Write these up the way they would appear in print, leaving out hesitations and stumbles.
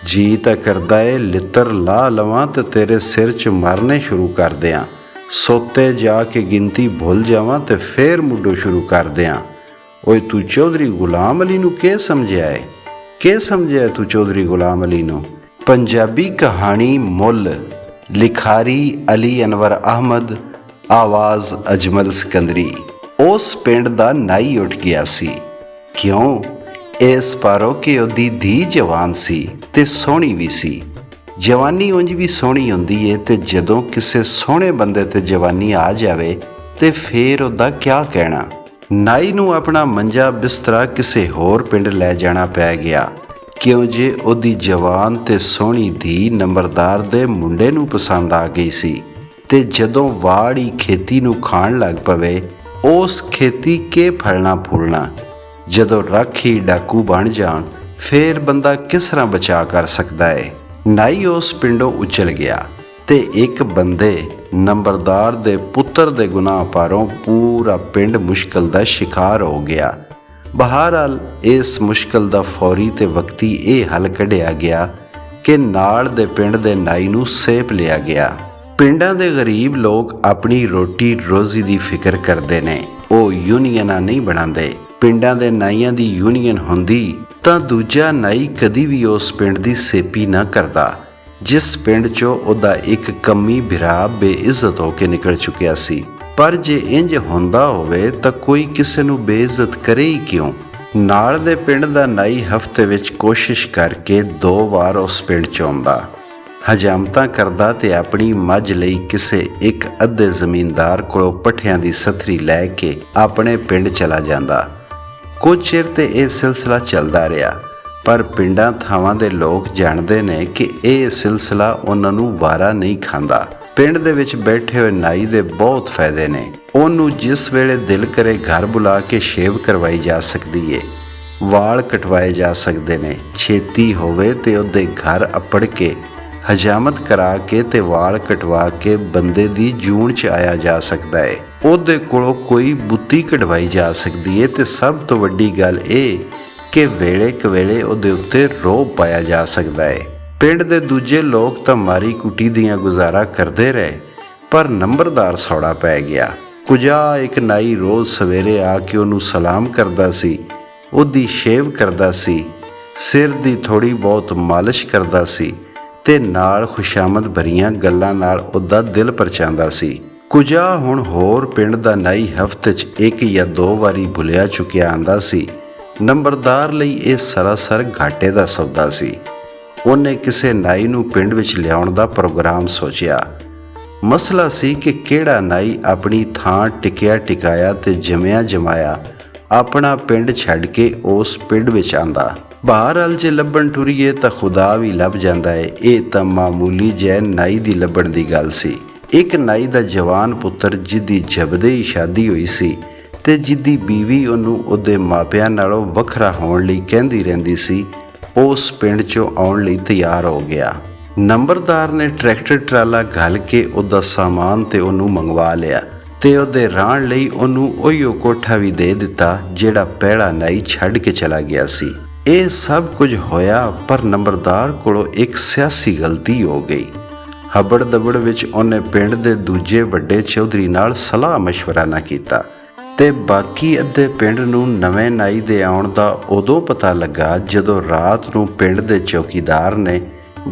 ਜੀ ਤਾਂ ਕਰਦਾ ਏ ਲਿੱਤਰ ਲਾ ਲਵਾਂ ਤੇ ਤੇਰੇ ਸਿਰ 'ਚ ਮਾਰਨੇ ਸ਼ੁਰੂ ਕਰ ਦਿਆਂ। ਸੋਤੇ ਜਾ ਕੇ ਗਿਣਤੀ ਭੁੱਲ ਜਾਵਾਂ ਤੇ ਫੇਰ ਮੁੱਢੋਂ ਸ਼ੁਰੂ ਕਰ ਦਿਆਂ। ਓਏ ਤੂੰ ਚੌਧਰੀ ਗੁਲਾਮ ਅਲੀ ਨੂੰ ਕੀ ਸਮਝਿਆ ਏ? ਕੀ ਸਮਝਿਆ ਤੂੰ ਚੌਧਰੀ ਗੁਲਾਮ ਅਲੀ ਨੂੰ? ਪੰਜਾਬੀ ਕਹਾਣੀ ਮੁੱਲ। ਲਿਖਾਰੀ ਅਲੀ ਅਨਵਰ ਅਹਿਮਦ। ਆਵਾਜ਼ ਅਜਮਲ ਸਿਕੰਦਰੀ। ਉਸ ਪਿੰਡ ਦਾ ਨਾਈ ਉੱਠ ਗਿਆ ਸੀ। ਕਿਉਂ? ਇਸ ਪਾਰੋ ਕਿ ਉਹਦੀ ਧੀ ਜਵਾਨ ਸੀ ਤੇ ਸੋਹਣੀ ਵੀ ਸੀ। ਜਵਾਨੀ ਉਂਝ ਵੀ ਸੋਹਣੀ ਹੁੰਦੀ ਏ ਤੇ ਜਦੋਂ ਕਿਸੇ ਸੋਹਣੇ ਬੰਦੇ ਤੇ ਜਵਾਨੀ ਆ ਜਾਵੇ ਤੇ ਫੇਰ ਉਹਦਾ ਕਿਆ ਕਹਿਣਾ। ਨਾਈ ਨੂੰ ਆਪਣਾ ਮੰਜਾ ਬਿਸਤਰਾ ਕਿਸੇ ਹੋਰ ਪਿੰਡ ਲੈ ਜਾਣਾ ਪੈ ਗਿਆ, ਕਿਉਂ ਜੇ ਉਹਦੀ ਜਵਾਨ ਤੇ ਸੋਹਣੀ ਧੀ ਨੰਬਰਦਾਰ ਦੇ ਮੁੰਡੇ ਨੂੰ ਪਸੰਦ ਆ ਗਈ ਸੀ ਤੇ ਜਦੋਂ ਵਾੜੀ ਖੇਤੀ ਨੂੰ ਖਾਣ ਲੱਗ ਪਵੇ, ਉਸ ਖੇਤੀ ਕੇ ਫਲਣਾ ਫੁੱਲਣਾ। ਜਦੋਂ ਰੱਖ ਹੀ ਡਾਕੂ ਬਣ ਜਾਣ ਫੇਰ ਬੰਦਾ ਕਿਸ ਤਰ੍ਹਾਂ ਬਚਾ ਕਰ ਸਕਦਾ ਏ। ਨਾਈ ਉਸ ਪਿੰਡੋਂ ਉਛਲ ਗਿਆ ਤੇ ਇੱਕ ਬੰਦੇ ਨੰਬਰਦਾਰ ਦੇ ਪੁੱਤਰ ਦੇ ਗੁਨਾਹ ਪਾਰੋਂ ਪੂਰਾ ਪਿੰਡ ਮੁਸ਼ਕਲ ਦਾ ਸ਼ਿਕਾਰ ਹੋ ਗਿਆ। ਬਹਰਹਾਲ ਇਸ ਮੁਸ਼ਕਲ ਦਾ ਫੌਰੀ ਤੇ ਵਕਤੀ ਇਹ ਹੱਲ ਕੱਢਿਆ ਗਿਆ ਕਿ ਨਾਲ ਦੇ ਪਿੰਡ ਦੇ ਨਾਈ ਨੂੰ ਸੇਪ ਲਿਆ ਗਿਆ। ਪਿੰਡਾਂ ਦੇ ਗਰੀਬ ਲੋਕ ਆਪਣੀ ਰੋਟੀ ਰੋਜ਼ੀ ਦੀ ਫਿਕਰ ਕਰਦੇ ਨੇ, ਉਹ ਯੂਨੀਅਨਾਂ ਨਹੀਂ ਬਣਾਉਂਦੇ। ਪਿੰਡਾਂ ਦੇ ਨਾਈਆਂ ਦੀ ਯੂਨੀਅਨ ਹੁੰਦੀ ਤਾਂ ਦੂਜਾ ਨਾਈ ਕਦੀ ਵੀ ਉਸ ਪਿੰਡ ਦੀ ਸੇਪੀ ਨਾ ਕਰਦਾ ਜਿਸ ਪਿੰਡ 'ਚੋਂ ਉਹਦਾ ਇੱਕ ਕੰਮੀ ਭਰਾ ਬੇਇੱਜ਼ਤ ਹੋ ਕੇ ਨਿਕਲ ਚੁੱਕਿਆ ਸੀ। ਪਰ ਜੇ ਇੰਜ ਹੁੰਦਾ ਹੋਵੇ ਤਾਂ ਕੋਈ ਕਿਸੇ ਨੂੰ ਬੇਇੱਜ਼ਤ ਕਰੇ ਹੀ ਕਿਉਂ? ਨਾਲ ਦੇ ਪਿੰਡ ਦਾ ਨਾਈ ਹਫ਼ਤੇ ਵਿੱਚ ਕੋਸ਼ਿਸ਼ ਕਰਕੇ 2 ਵਾਰ ਉਸ ਪਿੰਡ 'ਚ ਆਉਂਦਾ, ਹਜਾਮਤਾਂ ਕਰਦਾ ਤੇ ਆਪਣੀ ਮੱਝ ਲਈ ਕਿਸੇ ਇੱਕ ਅੱਧੇ ਜ਼ਮੀਨਦਾਰ ਕੋਲੋਂ ਪੱਠਿਆਂ ਦੀ ਸਥਰੀ ਲੈ ਕੇ ਆਪਣੇ ਪਿੰਡ ਚਲਾ ਜਾਂਦਾ। ਕੁਝ ਚਿਰ ਤੇ ਇਹ ਸਿਲਸਿਲਾ ਚੱਲਦਾ ਰਿਹਾ, ਪਰ ਪਿੰਡਾਂ ਥਾਵਾਂ ਦੇ ਲੋਕ ਜਾਣਦੇ ਨੇ ਕਿ ਇਹ ਸਿਲਸਿਲਾ ਉਹਨਾਂ ਨੂੰ ਵਾਰਾ ਨਹੀਂ ਖਾਂਦਾ। ਪਿੰਡ ਦੇ ਵਿੱਚ ਬੈਠੇ ਹੋਏ ਨਾਈ ਦੇ ਬਹੁਤ ਫਾਇਦੇ ਨੇ। ਉਹਨੂੰ ਜਿਸ ਵੇਲੇ ਦਿਲ ਕਰੇ ਘਰ ਬੁਲਾ ਕੇ ਸ਼ੇਵ ਕਰਵਾਈ ਜਾ ਸਕਦੀ ਏ, ਵਾਲ ਕਟਵਾਏ ਜਾ ਸਕਦੇ ਨੇ। ਛੇਤੀ ਹੋਵੇ ਤੇ ਉਹਦੇ ਘਰ ਅੱਪੜ ਕੇ ਹਜਾਮਤ ਕਰਾ ਕੇ ਤੇ ਵਾਲ ਕਟਵਾ ਕੇ ਬੰਦੇ ਦੀ ਜੂਨ 'ਚ ਆਇਆ ਜਾ ਸਕਦਾ ਏ। ਉਹਦੇ ਕੋਲੋਂ ਕੋਈ ਬੁੱਤੀ ਕਢਵਾਈ ਜਾ ਸਕਦੀ ਏ ਤੇ ਸਭ ਤੋਂ ਵੱਡੀ ਗੱਲ ਇਹ ਕਿ ਵੇਲੇ ਕਵੇਲੇ ਉਹਦੇ ਉੱਤੇ ਰੋਹਬ ਪਾਇਆ ਜਾ ਸਕਦਾ ਏ। ਪਿੰਡ ਦੇ ਦੂਜੇ ਲੋਕ ਤਾਂ ਮਾਰੀ ਕੁੱਟੀ ਦੀਆਂ ਗੁਜ਼ਾਰਾ ਕਰਦੇ ਰਹੇ, ਪਰ ਨੰਬਰਦਾਰ ਸੌੜਾ ਪੈ ਗਿਆ। ਕੁਝਾ ਇੱਕ ਨਾਈ ਰੋਜ਼ ਸਵੇਰੇ ਆ ਕੇ ਉਹਨੂੰ ਸਲਾਮ ਕਰਦਾ ਸੀ, ਉਹਦੀ ਸ਼ੇਵ ਕਰਦਾ ਸੀ, ਸਿਰ ਦੀ ਥੋੜ੍ਹੀ ਬਹੁਤ ਮਾਲਿਸ਼ ਕਰਦਾ ਸੀ ਤੇ ਨਾਲ ਖੁਸ਼ਾਮਦ ਭਰੀਆਂ ਗੱਲਾਂ ਨਾਲ ਉਹਦਾ ਦਿਲ ਪਰਚਾਉਂਦਾ ਸੀ। ਕੁਝਾ ਹੁਣ ਹੋਰ ਪਿੰਡ ਦਾ ਨਾਈ ਹਫ਼ਤੇ 'ਚ 1 ਜਾਂ 2 ਵਾਰੀ ਭੁੱਲਿਆ ਚੁੱਕਿਆ ਆਂਦਾ ਸੀ। ਨੰਬਰਦਾਰ ਲਈ ਇਹ ਸਰਾਸਰ ਘਾਟੇ ਦਾ ਸੌਦਾ ਸੀ। ਉਹਨੇ ਕਿਸੇ ਨਾਈ ਨੂੰ ਪਿੰਡ ਵਿੱਚ ਲਿਆਉਣ ਦਾ ਪ੍ਰੋਗਰਾਮ ਸੋਚਿਆ। ਮਸਲਾ ਸੀ ਕਿ ਕਿਹੜਾ ਨਾਈ ਆਪਣੀ ਥਾਂ ਟਿਕਿਆ ਟਿਕਾਇਆ ਤੇ ਜੰਮਿਆ ਜਮਾਇਆ ਆਪਣਾ ਪਿੰਡ ਛੱਡ ਕੇ ਉਸ ਪਿੰਡ ਵਿੱਚ ਆਂਦਾ। ਬਹਰਹਾਲ ਜੇ ਲੱਭਣ ਟੁਰੀਏ ਤਾਂ ਖੁਦਾ ਵੀ ਲੱਭ ਜਾਂਦਾ ਏ। ਇਹ ਤਾਂ ਮਾਮੂਲੀ ਜਿਹੇ ਨਾਈ ਦੀ ਲੱਭਣ ਦੀ ਗੱਲ ਸੀ। ਇੱਕ ਨਾਈ ਦਾ ਜਵਾਨ ਪੁੱਤਰ ਜਿਹਦੀ ਜਬਦੇ ਹੀ ਸ਼ਾਦੀ ਹੋਈ ਸੀ ਤੇ ਜਿਹਦੀ ਬੀਵੀ ਉਹਨੂੰ ਉਹਦੇ ਮਾਪਿਆਂ ਨਾਲੋਂ ਵੱਖਰਾ ਹੋਣ ਲਈ ਕਹਿੰਦੀ ਰਹਿੰਦੀ ਸੀ, ਉਸ ਪਿੰਡ 'ਚੋਂ ਆਉਣ ਲਈ ਤਿਆਰ ਹੋ ਗਿਆ। ਨੰਬਰਦਾਰ ਨੇ ਟਰੈਕਟਰ ਟਰਾਲਾ ਘੱਲ ਕੇ ਉਹਦਾ ਸਾਮਾਨ ਤੇ ਉਹਨੂੰ ਮੰਗਵਾ ਲਿਆ ਤੇ ਉਹਦੇ ਰਹਿਣ ਲਈ ਉਹਨੂੰ ਉਹੀਓ ਕੋਠਾ ਵੀ ਦੇ ਦਿੱਤਾ ਜਿਹੜਾ ਪਹਿਲਾ ਨਾਈ ਛੱਡ ਕੇ ਚਲਾ ਗਿਆ ਸੀ। ਇਹ ਸਭ ਕੁਝ ਹੋਇਆ, ਪਰ ਨੰਬਰਦਾਰ ਕੋਲੋਂ ਇੱਕ ਸਿਆਸੀ ਗਲਤੀ ਹੋ ਗਈ। ਹਬੜ ਦਬੜ ਵਿੱਚ ਉਹਨੇ ਪਿੰਡ ਦੇ ਦੂਜੇ ਵੱਡੇ ਚੌਧਰੀ ਨਾਲ ਸਲਾਹ ਮਸ਼ਵਰਾ ਨਾ ਕੀਤਾ ਤੇ ਬਾਕੀ ਅੱਧੇ ਪਿੰਡ ਨੂੰ ਨਵੇਂ ਨਾਈ ਦੇ ਆਉਣ ਦਾ ਉਦੋਂ ਪਤਾ ਲੱਗਾ ਜਦੋਂ ਰਾਤ ਨੂੰ ਪਿੰਡ ਦੇ ਚੌਕੀਦਾਰ ਨੇ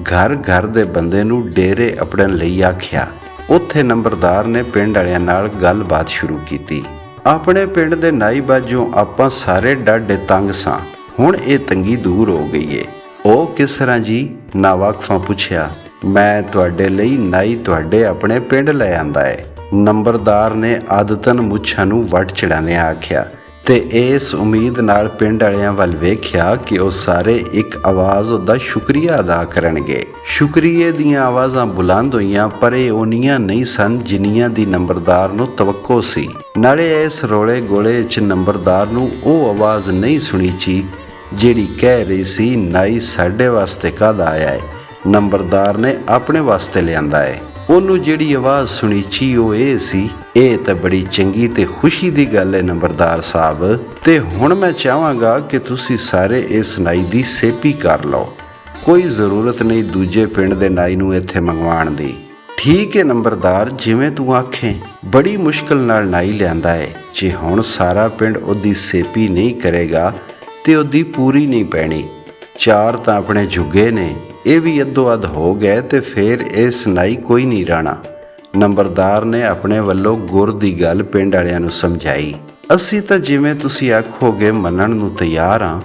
ਘਰ ਘਰ ਦੇ ਬੰਦੇ ਨੂੰ ਡੇਰੇ ਅਪੜਨ ਲਈ ਆਖਿਆ। ਉੱਥੇ ਨੰਬਰਦਾਰ ਨੇ ਪਿੰਡ ਵਾਲਿਆਂ ਨਾਲ ਗੱਲਬਾਤ ਸ਼ੁਰੂ ਕੀਤੀ। ਆਪਣੇ ਪਿੰਡ ਦੇ ਨਾਈ ਬਾਝੋਂ ਆਪਾਂ ਸਾਰੇ ਡਾਢੇ ਤੰਗ ਸਾਂ, ਹੁਣ ਇਹ ਤੰਗੀ ਦੂਰ ਹੋ ਗਈ ਏ। ਉਹ ਕਿਸ ਤਰ੍ਹਾਂ ਜੀ? ਨਾਵਾਕਫਾਂ ਪੁੱਛਿਆ। ਮੈਂ ਤੁਹਾਡੇ ਲਈ ਨਾਈ ਤੁਹਾਡੇ ਆਪਣੇ ਪਿੰਡ ਲੈ ਆਂਦਾ ਏ, ਨੰਬਰਦਾਰ ਨੇ ਆਦਤਨ ਮੁੱਛਾਂ ਨੂੰ ਵੱਟ ਚੜਾਉਂਦਿਆਂ ਆਖਿਆ ਤੇ ਇਸ ਉਮੀਦ ਨਾਲ ਪਿੰਡ ਵਾਲਿਆਂ ਵੱਲ ਵੇਖਿਆ ਕਿ ਉਹ ਸਾਰੇ ਇੱਕ ਆਵਾਜ਼ ਉਹਦਾ ਸ਼ੁਕਰੀਆ ਅਦਾ ਕਰਨਗੇ। ਸ਼ੁਕਰੀਏ ਦੀਆਂ ਆਵਾਜ਼ਾਂ ਬੁਲੰਦ ਹੋਈਆਂ, ਪਰ ਇਹ ਓਨੀਆਂ ਨਹੀਂ ਸਨ ਜਿੰਨੀਆਂ ਦੀ ਨੰਬਰਦਾਰ ਨੂੰ ਤਵੱਕੋ ਸੀ। ਨਾਲੇ ਇਸ ਰੋਲੇ ਗੋਲੇ 'ਚ ਨੰਬਰਦਾਰ ਨੂੰ ਉਹ ਆਵਾਜ਼ ਨਹੀਂ ਸੁਣੀਚੀ ਜਿਹੜੀ ਕਹਿ ਰਹੀ ਸੀ, ਨਾਈ ਸਾਡੇ ਵਾਸਤੇ ਕਾਹਦਾ ਆਇਆ ਏ, ਨੰਬਰਦਾਰ ਨੇ ਆਪਣੇ ਵਾਸਤੇ ਲਿਆਂਦਾ ਏ। ਉਹਨੂੰ ਜਿਹੜੀ ਆਵਾਜ਼ ਸੁਣੀਚੀ ਉਹ ਇਹ ਸੀ, ਇਹ ਤਾਂ ਬੜੀ ਚੰਗੀ ਤੇ ਖੁਸ਼ੀ ਦੀ ਗੱਲ ਹੈ ਨੰਬਰਦਾਰ ਸਾਹਿਬ, ਤੇ ਹੁਣ ਮੈਂ ਚਾਹਾਂਗਾ ਕਿ ਤੁਸੀਂ ਸਾਰੇ ਇਸ ਨਾਈ ਦੀ ਸੇਪੀ ਕਰ ਲਓ ਕੋਈ ਜ਼ਰੂਰਤ ਨਹੀਂ ਦੂਜੇ ਪਿੰਡ ਦੇ ਨਾਈ ਨੂੰ ਇੱਥੇ ਮੰਗਵਾਉਣ ਦੀ। ਠੀਕ ਹੈ ਨੰਬਰਦਾਰ, ਜਿਵੇਂ ਤੂੰ ਆਖੇ। ਬੜੀ ਮੁਸ਼ਕਲ ਨਾਲ ਨਾਈ ਲਿਆਂਦਾ ਏ। ਜੇ ਹੁਣ ਸਾਰਾ ਪਿੰਡ ਉਹਦੀ ਸੇਪੀ ਨਹੀਂ ਕਰੇਗਾ ਤੇ ਉਹਦੀ ਪੂਰੀ ਨਹੀਂ ਪੈਣੀ। 4 ਤਾਂ ਆਪਣੇ ਜੁਗੇ ਨੇ, ਇਹ ਵੀ ਅੱਧੋ ਅੱਧ ਹੋ ਗਏ ਤੇ ਫੇਰ ਇਸ ਨਾਈ ਕੋਈ ਨਹੀਂ ਰਹਿਣਾ। ਨੰਬਰਦਾਰ ਨੇ ਆਪਣੇ ਵੱਲੋਂ ਗੁਰ ਦੀ ਗੱਲ ਪਿੰਡ ਵਾਲਿਆਂ ਨੂੰ ਸਮਝਾਈ। ਅਸੀਂ ਤਾਂ ਜਿਵੇਂ ਤੁਸੀਂ ਆਖੋਗੇ ਮੰਨਣ ਨੂੰ ਤਿਆਰ ਹਾਂ,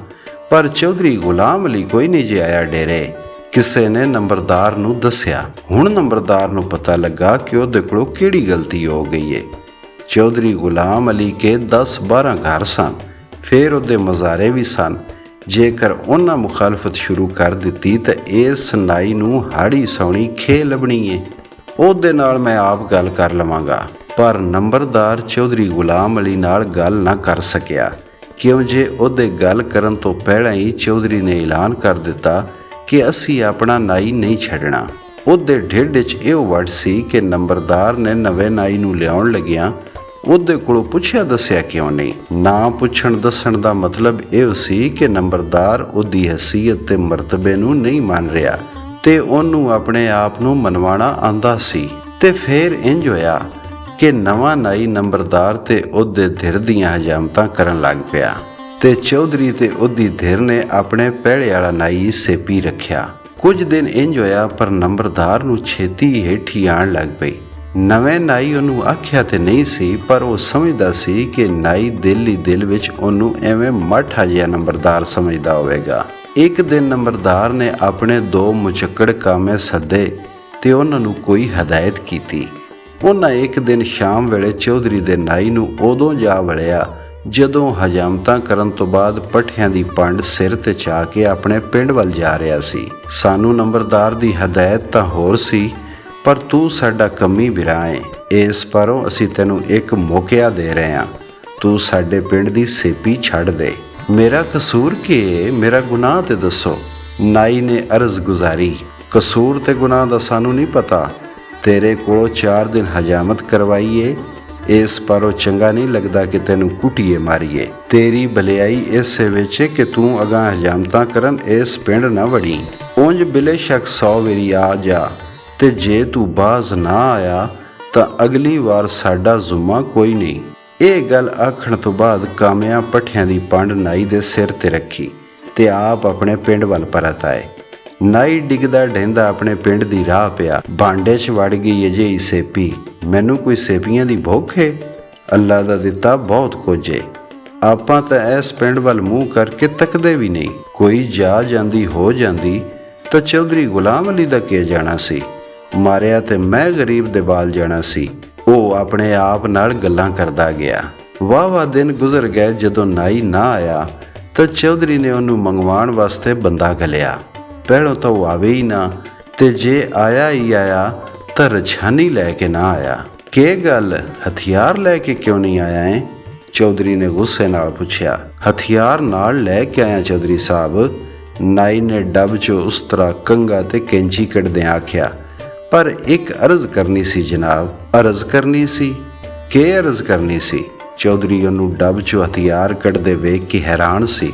ਪਰ ਚੌਧਰੀ ਗੁਲਾਮ ਅਲੀ ਕੋਈ ਨਹੀਂ ਜੇ ਆਇਆ ਡੇਰੇ। ਕਿਸੇ ਨੇ ਨੰਬਰਦਾਰ ਨੂੰ ਦੱਸਿਆ। ਹੁਣ ਨੰਬਰਦਾਰ ਨੂੰ ਪਤਾ ਲੱਗਾ ਕਿ ਉਹਦੇ ਕੋਲੋਂ ਕਿਹੜੀ ਗਲਤੀ ਹੋ ਗਈ ਏ। ਚੌਧਰੀ ਗੁਲਾਮ ਅਲੀ ਕੇ 10-12 ਘਰ ਸਨ, ਫਿਰ ਉਹਦੇ ਮਜ਼ਾਰੇ ਵੀ ਸਨ। ਜੇਕਰ ਉਹਨਾਂ ਮੁਖਾਲਫਤ ਸ਼ੁਰੂ ਕਰ ਦਿੱਤੀ ਤਾਂ ਇਸ ਨਾਈ ਨੂੰ ਹਾੜੀ ਸੌਣੀ ਖੇ ਲੱਭਣੀ ਏ। ਉਹਦੇ ਨਾਲ ਮੈਂ ਆਪ ਗੱਲ ਕਰ ਲਵਾਂਗਾ। ਪਰ ਨੰਬਰਦਾਰ ਚੌਧਰੀ ਗੁਲਾਮ ਅਲੀ ਨਾਲ ਗੱਲ ਨਾ ਕਰ ਸਕਿਆ, ਕਿਉਂ ਜੇ ਉਹਦੇ ਗੱਲ ਕਰਨ ਤੋਂ ਪਹਿਲਾਂ ਹੀ ਚੌਧਰੀ ਨੇ ਐਲਾਨ ਕਰ ਦਿੱਤਾ ਕਿ ਅਸੀਂ ਆਪਣਾ ਨਾਈ ਨਹੀਂ ਛੱਡਣਾ। ਉਹਦੇ ਢਿੱਡ 'ਚ ਇਹ ਵੜ ਸੀ ਕਿ ਨੰਬਰਦਾਰ ਨੇ ਨਵੇਂ ਨਾਈ ਨੂੰ ਲਿਆਉਣ ਲੱਗਿਆਂ ਉਹਦੇ ਕੋਲੋਂ ਪੁੱਛਿਆ ਦੱਸਿਆ ਕਿਉਂ ਨਹੀਂ। ਨਾ ਪੁੱਛਣ ਦੱਸਣ ਦਾ ਮਤਲਬ ਇਹ ਸੀ ਕਿ ਨੰਬਰਦਾਰ ਉਹਦੀ ਹਸੀਅਤ ਤੇ ਮਰਤਬੇ ਨੂੰ ਨਹੀਂ ਮੰਨ ਰਿਹਾ ਤੇ ਉਹਨੂੰ ਆਪਣੇ ਆਪ ਨੂੰ ਮਨਵਾਉਣਾ ਆਂਦਾ ਸੀ। ਤੇ ਫਿਰ ਇੰਜ ਹੋਇਆ ਕਿ ਨਵਾਂ ਨਾਈ ਨੰਬਰਦਾਰ ਤੇ ਉਹਦੇ ਧਿਰ ਦੀਆਂ ਹਜਾਮਤਾਂ ਕਰਨ ਲੱਗ ਪਿਆ ਤੇ ਚੌਧਰੀ ਤੇ ਉਹਦੀ ਧਿਰ ਨੇ ਆਪਣੇ ਪਹਿਲੇ ਵਾਲਾ ਨਾਈ ਸੇਪੀ ਰੱਖਿਆ। ਕੁਝ ਦਿਨ ਇੰਜ ਹੋਇਆ, ਪਰ ਨੰਬਰਦਾਰ ਨੂੰ ਛੇਤੀ ਹੇਠੀ ਆਣ ਲੱਗ ਪਈ। ਨਵੇਂ ਨਾਈ ਉਹਨੂੰ ਆਖਿਆ ਤੇ ਨਹੀਂ ਸੀ, ਪਰ ਉਹ ਸਮਝਦਾ ਸੀ ਕਿ ਨਾਈ ਦਿਲ ਹੀ ਦਿਲ ਵਿੱਚ ਉਹਨੂੰ ਐਵੇਂ ਮੱਠਾ ਜਿਹਾ ਨੰਬਰਦਾਰ ਸਮਝਦਾ ਹੋਵੇਗਾ। ਇੱਕ ਦਿਨ ਨੰਬਰਦਾਰ ਨੇ ਆਪਣੇ 2 ਮੁਚੱਕੜ ਕਾਮੇ ਸੱਦੇ ਤੇ ਉਹਨਾਂ ਨੂੰ ਕੋਈ ਹਦਾਇਤ ਕੀਤੀ। ਉਹਨਾਂ ਇੱਕ ਦਿਨ ਸ਼ਾਮ ਵੇਲੇ ਚੌਧਰੀ ਦੇ ਨਾਈ ਨੂੰ ਉਦੋਂ ਜਾ ਵੜਿਆ ਜਦੋਂ ਹਜਾਮਤਾਂ ਕਰਨ ਤੋਂ ਬਾਅਦ ਪੱਠਿਆਂ ਦੀ ਪੰਡ ਸਿਰ ਤੇ ਚਾ ਕੇ ਆਪਣੇ ਪਿੰਡ ਵੱਲ ਜਾ ਰਿਹਾ ਸੀ। ਸਾਨੂੰ ਨੰਬਰਦਾਰ ਦੀ ਹਦਾਇਤ ਤਾਂ ਹੋਰ ਸੀ, ਪਰ ਤੂੰ ਸਾਡਾ ਕੰਮੀ ਬਿਰਾ ਏ। ਇਸ ਪਰੋਂ ਅਸੀਂ ਤੈਨੂੰ ਇੱਕ ਮੌਕਿਆ ਦੇ ਰਹੇ ਹਾਂ, ਤੂੰ ਸਾਡੇ ਪਿੰਡ ਦੀ ਸੇਪੀ ਛੱਡ ਦੇ। ਮੇਰਾ ਕਸੂਰ ਕੀ ਏ? ਮੇਰਾ ਗੁਨਾਹ ਤੇ ਦੱਸੋ। ਨਾਈ ਨੇ ਅਰਜ਼ ਗੁਜ਼ਾਰੀ। ਕਸੂਰ ਤੇ ਗੁਨਾਹ ਦਾ ਸਾਨੂੰ ਨਹੀਂ ਪਤਾ। ਤੇਰੇ ਕੋਲੋਂ 4 ਦਿਨ ਹਜਾਮਤ ਕਰਵਾਈਏ, ਇਸ ਪਰੋਂ ਚੰਗਾ ਨਹੀਂ ਲੱਗਦਾ ਕਿ ਤੈਨੂੰ ਕੁੱਟੀਏ ਮਾਰੀਏ। ਤੇਰੀ ਭਲਾਈ ਇਸੇ ਵਿੱਚ ਕਿ ਤੂੰ ਅਗਾਂਹ ਹਜਾਮਤਾਂ ਕਰਨ ਇਸ ਪਿੰਡ ਨਾ ਵੜੀ। ਉਂਝ ਬਿਲੇ ਸ਼ੱਕ 100 ਵਾਰੀ ਆ ਜਾ, ਤੇ ਜੇ ਤੂੰ ਬਾਜ਼ ਨਾ ਆਇਆ ਤਾਂ ਅਗਲੀ ਵਾਰ ਸਾਡਾ ਜ਼ੁੰਮਾ ਕੋਈ ਨਹੀਂ। ਇਹ ਗੱਲ ਆਖਣ ਤੋਂ ਬਾਅਦ ਕਾਮਿਆਂ ਪੱਠਿਆਂ ਦੀ ਪੰਡ ਨਾਈ ਦੇ ਸਿਰ ਤੇ ਰੱਖੀ ਤੇ ਆਪ ਆਪਣੇ ਪਿੰਡ ਵੱਲ ਪਰਤ ਆਏ। ਨਾਈ ਡਿੱਗਦਾ ਢਹਿੰਦਾ ਆਪਣੇ ਪਿੰਡ ਦੀ ਰਾਹ ਪਿਆ। ਬਾਂਡੇ 'ਚ ਵੜ ਗਈ ਅਜਿਹੀ ਸੇਪੀ। ਮੈਨੂੰ ਕੋਈ ਸੇਪੀਆਂ ਦੀ ਭੁੱਖ ਏ? ਅੱਲਾ ਦਾ ਦਿੱਤਾ ਬਹੁਤ ਕੁਝ ਏ। ਆਪਾਂ ਤਾਂ ਇਸ ਪਿੰਡ ਵੱਲ ਮੂੰਹ ਕਰਕੇ ਤੱਕਦੇ ਵੀ ਨਹੀਂ। ਕੋਈ ਜਾ ਜਾਂਦੀ ਹੋ ਜਾਂਦੀ ਤਾਂ ਚੌਧਰੀ ਗੁਲਾਮ ਅਲੀ ਦਾ ਕੀ ਜਾਣਾ ਸੀ? ਮਾਰਿਆ ਤੇ ਮੈਂ ਗਰੀਬ ਦੇ ਬਾਲ ਜਾਣਾ ਸੀ। ਉਹ ਆਪਣੇ ਆਪ ਨਾਲ ਗੱਲਾਂ ਕਰਦਾ ਗਿਆ। ਵਾਹ ਦਿਨ ਗੁਜ਼ਰ ਗਏ। ਜਦੋਂ ਨਾਈ ਨਾ ਆਇਆ ਤਾਂ ਚੌਧਰੀ ਨੇ ਉਹਨੂੰ ਮੰਗਵਾਉਣ ਵਾਸਤੇ ਬੰਦਾ ਘੱਲਿਆ। ਪਹਿਲੋਂ ਤਾਂ ਉਹ ਆਵੇ ਹੀ ਨਾ, ਤੇ ਜੇ ਆਇਆ ਹੀ ਆਇਆ ਤਾਂ ਰਛਾਨੀ ਲੈ ਕੇ ਨਾ ਆਇਆ। ਕੀ ਗੱਲ, ਹਥਿਆਰ ਲੈ ਕੇ ਕਿਉਂ ਨਹੀਂ ਆਇਆ ਏ? ਚੌਧਰੀ ਨੇ ਗੁੱਸੇ ਨਾਲ ਪੁੱਛਿਆ। ਹਥਿਆਰ ਨਾਲ ਲੈ ਕੇ ਆਇਆ ਚੌਧਰੀ ਸਾਹਿਬ। ਨਾਈ ਨੇ ਡੱਬ 'ਚੋਂ ਉਸ ਤਰ੍ਹਾਂ ਕੰਘਾ ਤੇ ਕੈਂਚੀ ਕੱਢਦਿਆਂ ਆਖਿਆ। ਪਰ ਇੱਕ ਅਰਜ਼ ਕਰਨੀ ਸੀ ਜਨਾਬ। ਅਰਜ਼ ਕਰਨੀ ਸੀ? ਕੀ ਅਰਜ਼ ਕਰਨੀ ਸੀ? ਚੌਧਰੀ ਉਹਨੂੰ ਡੱਬ 'ਚੋਂ ਹਥਿਆਰ ਕੱਢਦੇ ਵੇਖ ਕੇ ਹੈਰਾਨ ਸੀ।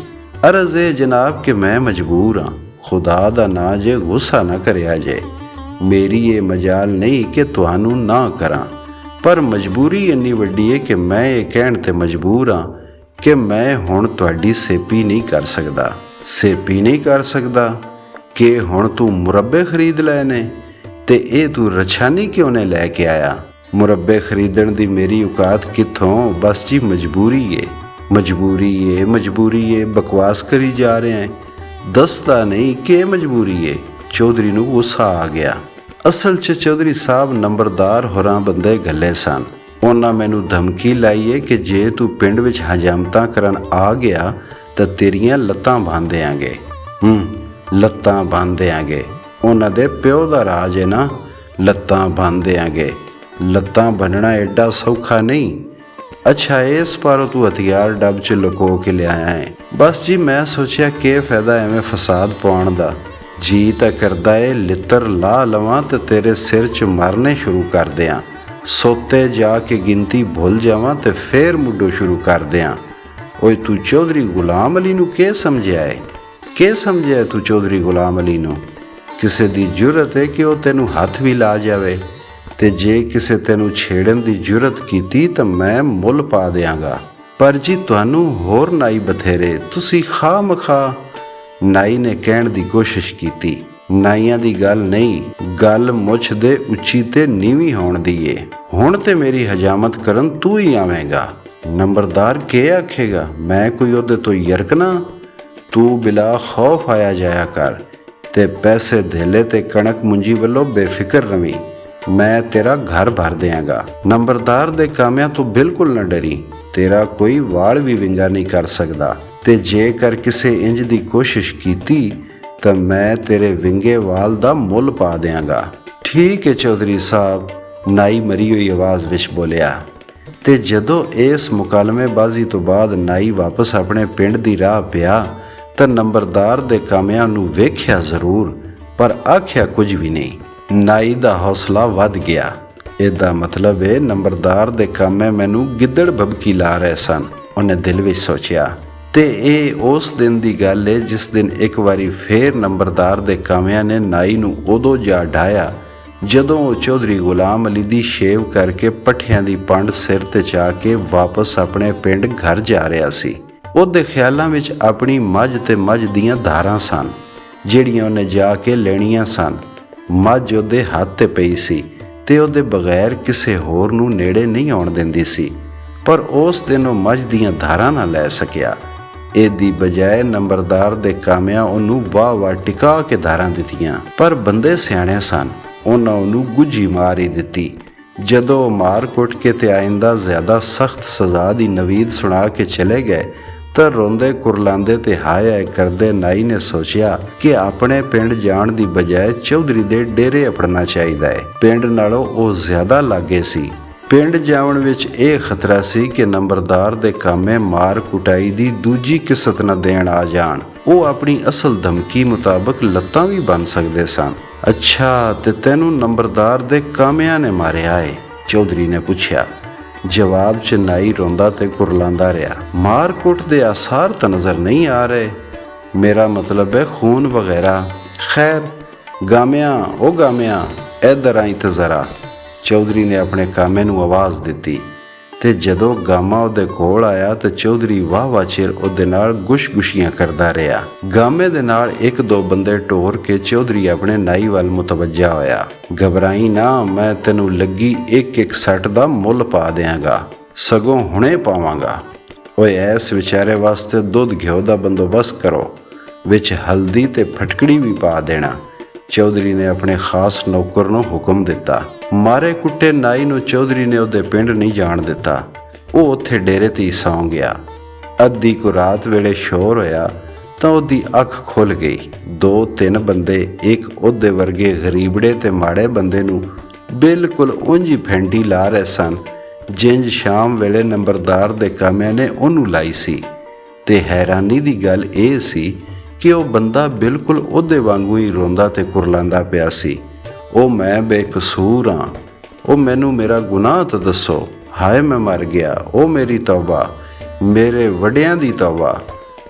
ਅਰਜ਼ ਇਹ ਜਨਾਬ ਕਿ ਮੈਂ ਮਜਬੂਰ ਹਾਂ। ਖੁਦਾ ਦਾ ਨਾਂ ਜੇ ਗੁੱਸਾ ਨਾ ਕਰਿਆ ਜੇ। ਮੇਰੀ ਇਹ ਮਜਾਲ ਨਹੀਂ ਕਿ ਤੁਹਾਨੂੰ ਨਾ ਕਰਾਂ, ਪਰ ਮਜਬੂਰੀ ਇੰਨੀ ਵੱਡੀ ਹੈ ਕਿ ਮੈਂ ਇਹ ਕਹਿਣ ਤੇ ਮਜਬੂਰ ਹਾਂ ਕਿ ਮੈਂ ਹੁਣ ਤੁਹਾਡੀ ਸੇਪੀ ਨਹੀਂ ਕਰ ਸਕਦਾ। ਸੇਪੀ ਨਹੀਂ ਕਰ ਸਕਦਾ? ਕਿ ਹੁਣ ਤੂੰ ਮੁਰੱਬੇ ਖਰੀਦ ਲਏ ਨੇ? ਤੇ ਇਹ ਤੂੰ ਰਛਾਨੀ ਕਿਉਂ ਨੇ ਲੈ ਕੇ ਆਇਆ? ਮੁਰੱਬੇ ਖਰੀਦਣ ਦੀ ਮੇਰੀ ਔਕਾਤ ਕਿੱਥੋਂ? ਬਸ ਜੀ ਮਜਬੂਰੀ ਏ, ਮਜਬੂਰੀ ਏ, ਮਜਬੂਰੀ ਏ। ਬਕਵਾਸ ਕਰੀ ਜਾ ਰਹੇ ਹੈ। ਦੱਸਦਾ ਨਹੀਂ ਕਿ ਮਜਬੂਰੀ ਏ। ਚੌਧਰੀ ਨੂੰ ਗੁੱਸਾ ਆ ਗਿਆ। ਅਸਲ 'ਚ ਚੌਧਰੀ ਸਾਹਿਬ ਨੰਬਰਦਾਰ ਹੋਰਾਂ ਬੰਦੇ ਗੱਲੇ ਸਨ। ਉਹਨਾਂ ਮੈਨੂੰ ਧਮਕੀ ਲਾਈ ਏ ਕਿ ਜੇ ਤੂੰ ਪਿੰਡ ਵਿੱਚ ਹਜਾਮਤਾਂ ਕਰਨ ਆ ਗਿਆ ਤਾਂ ਤੇਰੀਆਂ ਲੱਤਾਂ ਬੰਨ੍ਹ ਦਿਆਂਗੇ। ਲੱਤਾਂ ਬੰਨ੍ਹ ਦਿਆਂਗੇ। ਉਹਨਾਂ ਦੇ ਪਿਓ ਦਾ ਰਾਜ ਹੈ ਨਾ, ਲੱਤਾਂ ਬੰਨ੍ਹ ਦਿਆਂਗੇ। ਲੱਤਾਂ ਬੰਨਣਾ ਐਡਾ ਸੌਖਾ ਨਹੀਂ। ਅੱਛਾ, ਇਸ ਪਾਰੋਂ ਤੂੰ ਹਥਿਆਰ ਡੱਬ 'ਚ ਲੁਕੋ ਕੇ ਲਿਆਇਆ ਹੈ? ਬਸ ਜੀ, ਮੈਂ ਸੋਚਿਆ ਕੀ ਫਾਇਦਾ ਐਵੇਂ ਫਸਾਦ ਪਾਉਣ ਦਾ। ਜੀ ਤਾਂ ਕਰਦਾ ਏ ਲਿੱਤਰ ਲਾ ਲਵਾਂ ਤੇ ਤੇਰੇ ਸਿਰ 'ਚ ਮਾਰਨੇ ਸ਼ੁਰੂ ਕਰ ਦਿਆਂ। ਸੋਤੇ ਜਾ ਕੇ ਗਿਣਤੀ ਭੁੱਲ ਜਾਵਾਂ ਤੇ ਫੇਰ ਮੁੱਢੋਂ ਸ਼ੁਰੂ ਕਰ ਦਿਆਂ। ਓਏ ਤੂੰ ਚੌਧਰੀ ਗੁਲਾਮ ਅਲੀ ਨੂੰ ਕੀ ਸਮਝਿਆ ਏ? ਕਿ ਸਮਝਿਆ ਤੂੰ ਚੌਧਰੀ ਗੁਲਾਮ ਅਲੀ ਨੂੰ? ਕਿਸੇ ਦੀ ਜੁਰਤ ਹੈ ਕਿ ਉਹ ਤੈਨੂੰ ਹੱਥ ਵੀ ਲਾ ਜਾਵੇ, ਤੇ ਜੇ ਕਿਸੇ ਤੈਨੂੰ ਛੇੜਨ ਦੀ ਜੁਰਤ ਕੀਤੀ ਤਾਂ ਮੈਂ ਮੁੱਲ ਪਾ ਦਿਆਂਗਾ। ਪਰ ਜੀ ਤੁਹਾਨੂੰ ਹੋਰ ਨਾਈ ਬਥੇਰੇ, ਤੁਸੀਂ ਖਾਹ ਮਖਾ। ਨਾਈ ਨੇ ਕਹਿਣ ਦੀ ਕੋਸ਼ਿਸ਼ ਕੀਤੀ, ਨਾਈਆਂ ਦੀ ਗੱਲ ਨਹੀਂ, ਗੱਲ ਮੁੱਛ ਦੇ ਉੱਚੀ ਤੇ ਨੀਵੀਂ ਹੋਣ ਦੀ ਏ। ਹੁਣ ਤੇ ਮੇਰੀ ਹਜਾਮਤ ਕਰਨ ਤੂੰ ਹੀ ਆਵੇਂਗਾ। ਨੰਬਰਦਾਰ ਕੀ ਆਖੇਗਾ? ਮੈਂ ਕੋਈ ਉਹਦੇ ਤੋਂ ਯਰਕਣਾ? ਤੂੰ ਬਿਲਾ ਖੌਫ ਆਇਆ ਜਾਇਆ ਕਰ, ਤੇ ਪੈਸੇ ਧੇਲੇ ਤੇ ਕਣਕ ਮੁੰਜੀ ਵੱਲੋਂ ਬੇਫਿਕਰ ਰਵੀਂ। ਮੈਂ ਤੇਰਾ ਘਰ ਭਰ ਦਿਆਂਗਾ। ਨੰਬਰਦਾਰ ਦੇ ਕਾਮਿਆਂ ਤੋਂ ਬਿਲਕੁਲ ਨਾ ਡਰੀ, ਤੇਰਾ ਕੋਈ ਵਾਲ ਵੀ ਵਿੰਗਾ ਨਹੀਂ ਕਰ ਸਕਦਾ, ਤੇ ਜੇਕਰ ਕਿਸੇ ਇੰਜ ਦੀ ਕੋਸ਼ਿਸ਼ ਕੀਤੀ ਤਾਂ ਮੈਂ ਤੇਰੇ ਵਿੰਗੇ ਵਾਲ ਦਾ ਮੁੱਲ ਪਾ ਦਿਆਂਗਾ। ਠੀਕ ਹੈ ਚੌਧਰੀ ਸਾਹਿਬ, ਨਾਈ ਮਰੀ ਹੋਈ ਆਵਾਜ਼ ਵਿੱਚ ਬੋਲਿਆ। ਤੇ ਜਦੋਂ ਇਸ ਮੁਕਾਲਮੇਬਾਜ਼ੀ ਤੋਂ ਬਾਅਦ ਨਾਈ ਵਾਪਸ ਆਪਣੇ ਪਿੰਡ ਦੀ ਰਾਹ ਪਿਆ ਤਾਂ ਨੰਬਰਦਾਰ ਦੇ ਕਾਮਿਆਂ ਨੂੰ ਵੇਖਿਆ ਜ਼ਰੂਰ, ਪਰ ਆਖਿਆ ਕੁਝ ਵੀ ਨਹੀਂ। ਨਾਈ ਦਾ ਹੌਸਲਾ ਵੱਧ ਗਿਆ। ਇਹਦਾ ਮਤਲਬ ਹੈ ਨੰਬਰਦਾਰ ਦੇ ਕਾਮੇ ਮੈਨੂੰ ਗਿੱਦੜ ਭਬਕੀ ਲਾ ਰਹੇ ਸਨ, ਉਹਨੇ ਦਿਲ ਵਿੱਚ ਸੋਚਿਆ। ਤੇ ਇਹ ਉਸ ਦਿਨ ਦੀ ਗੱਲ ਹੈ ਜਿਸ ਦਿਨ ਇੱਕ ਵਾਰੀ ਫੇਰ ਨੰਬਰਦਾਰ ਦੇ ਕਾਮਿਆਂ ਨੇ ਨਾਈ ਨੂੰ ਉਦੋਂ ਜਾ ਢਾਇਆ ਜਦੋਂ ਉਹ ਚੌਧਰੀ ਗੁਲਾਮ ਅਲੀ ਦੀ ਸ਼ੇਵ ਕਰਕੇ ਪੱਠਿਆਂ ਦੀ ਪੰਡ ਸਿਰ ਤੇ ਚਾ ਕੇ ਵਾਪਸ ਆਪਣੇ ਪਿੰਡ ਘਰ ਜਾ ਰਿਹਾ ਸੀ। ਉਹਦੇ ਖਿਆਲਾਂ ਵਿੱਚ ਆਪਣੀ ਮੱਝ ਤੇ ਮੱਝ ਦੀਆਂ ਧਾਰਾਂ ਸਨ ਜਿਹੜੀਆਂ ਉਹਨੇ ਜਾ ਕੇ ਲੈਣੀਆਂ ਸਨ। ਮੱਝ ਉਹਦੇ ਹੱਥ ਤੇ ਪਈ ਸੀ ਤੇ ਉਹਦੇ ਬਗੈਰ ਕਿਸੇ ਹੋਰ ਨੂੰ ਨੇੜੇ ਨਹੀਂ ਆਉਣ ਦਿੰਦੀ ਸੀ, ਪਰ ਉਸ ਦਿਨ ਉਹ ਮੱਝ ਦੀਆਂ ਧਾਰਾਂ ਨਾ ਲੈ ਸਕਿਆ। ਇਹਦੀ ਬਜਾਏ ਨੰਬਰਦਾਰ ਦੇ ਕਾਮਿਆਂ ਉਹਨੂੰ ਵਾਹ ਟਿਕਾ ਕੇ ਧਾਰਾਂ ਦਿੱਤੀਆਂ, ਪਰ ਬੰਦੇ ਸਿਆਣੇ ਸਨ, ਉਹਨਾਂ ਉਹਨੂੰ ਗੁੱਜੀ ਮਾਰ ਹੀ ਦਿੱਤੀ। ਜਦੋਂ ਉਹ ਮਾਰ ਕੁੱਟ ਕੇ ਤੇ ਆਇੰਦਾ ਜ਼ਿਆਦਾ ਸਖਤ ਸਜ਼ਾ ਦੀ ਨਵੀਦ ਸੁਣਾ ਕੇ ਚਲੇ ਗਏ ਤਾਂ ਰੋਂਦੇ ਕੁਰਲਾਉਂਦੇ ਤੇ ਹਾਏ ਕਰਦੇ ਨਾਈ ਨੇ ਸੋਚਿਆ ਕਿ ਆਪਣੇ ਪਿੰਡ ਜਾਣ ਦੀ ਬਜਾਏ ਚੌਧਰੀ ਦੇ ਡੇਰੇ ਅਪੜਨਾ ਚਾਹੀਦਾ ਹੈ। ਪਿੰਡ ਨਾਲੋਂ ਉਹ ਜ਼ਿਆਦਾ ਲਾਗੇ ਸੀ। ਪਿੰਡ ਜਾਣ ਵਿੱਚ ਇਹ ਖਤਰਾ ਸੀ ਕਿ ਨੰਬਰਦਾਰ ਦੇ ਕਾਮੇ ਮਾਰ ਕੁਟਾਈ ਦੀ ਦੂਜੀ ਕਿਸਤ ਨਾ ਦੇਣ ਆ ਜਾਣ। ਉਹ ਆਪਣੀ ਅਸਲ ਧਮਕੀ ਮੁਤਾਬਕ ਲੱਤਾਂ ਵੀ ਬੰਨ ਸਕਦੇ ਸਨ। ਅੱਛਾ, ਤੇ ਤੈਨੂੰ ਨੰਬਰਦਾਰ ਦੇ ਕਾਮਿਆਂ ਨੇ ਮਾਰਿਆ ਏ? ਚੌਧਰੀ ਨੇ ਪੁੱਛਿਆ। ਜਵਾਬ 'ਚ ਨਾਈ ਰੋਂਦਾ ਤੇ ਕੁਰਲਾਉਂਦਾ ਰਿਹਾ। ਮਾਰ ਕੁੱਟ ਦੇ ਆਸਾਰ ਤਾਂ ਨਜ਼ਰ ਨਹੀਂ ਆ ਰਹੇ, ਮੇਰਾ ਮਤਲਬ ਹੈ ਖੂਨ ਵਗੈਰਾ। ਖੈਰ ਗਾਮਿਆਂ, ਉਹ ਗਾਮਿਆਂ ਇੱਧਰ ਆਈ ਤੇ ਜ਼ਰਾ। ਚੌਧਰੀ ਨੇ ਆਪਣੇ ਕਾਮੇ ਨੂੰ ਆਵਾਜ਼ ਦਿੱਤੀ ਤੇ ਜਦੋਂ ਗਾਮਾ ਉਹਦੇ ਕੋਲ ਆਇਆ ਤੇ ਚੌਧਰੀ ਵਾਹ ਚਿਰ ਉਹਦੇ ਨਾਲ ਗੁਸ਼ਗੁਸ਼ੀਆਂ ਕਰਦਾ ਰਿਹਾ। ਗਾਮੇ ਦੇ ਨਾਲ ਇੱਕ ਦੋ ਬੰਦੇ ਢੋਰ ਕੇ ਚੌਧਰੀ ਆਪਣੇ ਨਾਈ ਵੱਲ ਮੁਤਵੱਜਾ ਹੋਇਆ। ਘਬਰਾਈ ਨਾ, ਮੈਂ ਤੈਨੂੰ ਲੱਗੀ ਇੱਕ ਸੱਟ ਦਾ ਮੁੱਲ ਪਾ ਦਿਆਂਗਾ, ਸਗੋਂ ਹੁਣੇ ਪਾਵਾਂਗਾ। ਓਏ ਐਸ ਵਿਚਾਰੇ ਵਾਸਤੇ ਦੁੱਧ ਘਿਓ ਦਾ ਬੰਦੋਬਸਤ ਕਰੋ, ਵਿੱਚ ਹਲਦੀ ਤੇ ਫਟਕੜੀ ਵੀ ਪਾ ਦੇਣਾ। ਚੌਧਰੀ ਨੇ ਆਪਣੇ ਖਾਸ ਨੌਕਰ ਨੂੰ ਹੁਕਮ ਦਿੱਤਾ। ਮਾਰੇ ਕੁੱਟੇ ਨਾਈ ਨੂੰ ਚੌਧਰੀ ਨੇ ਉਹਦੇ ਪਿੰਡ ਨਹੀਂ ਜਾਣ ਦਿੱਤਾ। ਉਹ ਉੱਥੇ ਡੇਰੇ ਤੇ ਹੀ ਸੌਂ ਗਿਆ। ਅੱਧੀ ਕੁ ਰਾਤ ਵੇਲੇ ਸ਼ੋਰ ਹੋਇਆ ਤਾਂ ਉਹਦੀ ਅੱਖ ਖੁੱਲ੍ਹ ਗਈ। 2-3 ਬੰਦੇ ਇੱਕ ਉਹਦੇ ਵਰਗੇ ਗਰੀਬੜੇ ਤੇ ਮਾੜੇ ਬੰਦੇ ਨੂੰ ਬਿਲਕੁਲ ਉਂਝ ਹੀ ਫੈਂਟੀ ਲਾ ਰਹੇ ਸਨ ਜਿੰਜ ਸ਼ਾਮ ਵੇਲੇ ਨੰਬਰਦਾਰ ਦੇ ਕਾਮਿਆਂ ਨੇ ਉਹਨੂੰ ਲਾਈ ਸੀ। ਤੇ ਹੈਰਾਨੀ ਦੀ ਗੱਲ ਇਹ ਸੀ ਕਿ ਉਹ ਬੰਦਾ ਬਿਲਕੁਲ ਉਹਦੇ ਵਾਂਗੂ ਹੀ ਰੋਂਦਾ ਤੇ ਕੁਰਲਾਉਂਦਾ ਪਿਆ ਸੀ। ਉਹ ਮੈਂ ਬੇਕਸੂਰ ਹਾਂ, ਉਹ ਮੈਨੂੰ ਮੇਰਾ ਗੁਨਾਹ ਤਾਂ ਦੱਸੋ, ਹਾਏ ਮੈਂ ਮਰ ਗਿਆ, ਉਹ ਮੇਰੀ ਤੌਬਾ, ਮੇਰੇ ਵੱਡਿਆਂ ਦੀ ਤੌਬਾ,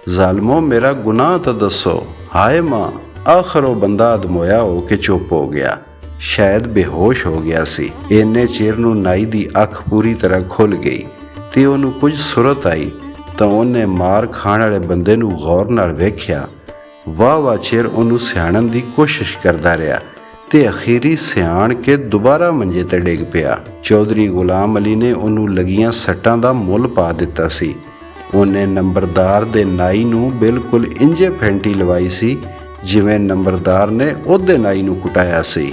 ਜ਼ਾਲਮੋ ਮੇਰਾ ਗੁਨਾਹ ਤਾਂ ਦੱਸੋ, ਹਾਏ ਮਾਂ। ਆਖਰ ਉਹ ਬੰਦਾ ਅਧਮੋਇਆ ਹੋ ਕੇ ਚੁੱਪ ਹੋ ਗਿਆ, ਸ਼ਾਇਦ ਬੇਹੋਸ਼ ਹੋ ਗਿਆ ਸੀ। ਇੰਨੇ ਚਿਰ ਨੂੰ ਨਾਈ ਦੀ ਅੱਖ ਪੂਰੀ ਤਰ੍ਹਾਂ ਖੁੱਲ੍ਹ ਗਈ ਤੇ ਉਹਨੂੰ ਕੁਝ ਸੁਰਤ ਆਈ ਤਾਂ ਉਹਨੇ ਮਾਰ ਖਾਣ ਵਾਲੇ ਬੰਦੇ ਨੂੰ ਗੌਰ ਨਾਲ ਵੇਖਿਆ। ਵਾਹ ਚਿਰ ਉਹਨੂੰ ਸਿਆਣਨ ਦੀ ਕੋਸ਼ਿਸ਼ ਕਰਦਾ ਰਿਹਾ ਤੇ ਅਖੀਰੀ ਸਿਆਣ ਕੇ ਦੁਬਾਰਾ ਮੰਜੇ ਤੇ ਡਿੱਗ ਪਿਆ। ਚੌਧਰੀ ਗੁਲਾਮ ਅਲੀ ਨੇ ਉਹਨੂੰ ਲੱਗੀਆਂ ਸੱਟਾਂ ਦਾ ਮੁੱਲ ਪਾ ਦਿੱਤਾ ਸੀ। ਉਹਨੇ ਨੰਬਰਦਾਰ ਦੇ ਨਾਈ ਨੂੰ ਬਿਲਕੁਲ ਇੰਜੇ ਫੈਂਟੀ ਲਵਾਈ ਸੀ ਜਿਵੇਂ ਨੰਬਰਦਾਰ ਨੇ ਉਹਦੇ ਨਾਈ ਨੂੰ ਕੁਟਾਇਆ ਸੀ।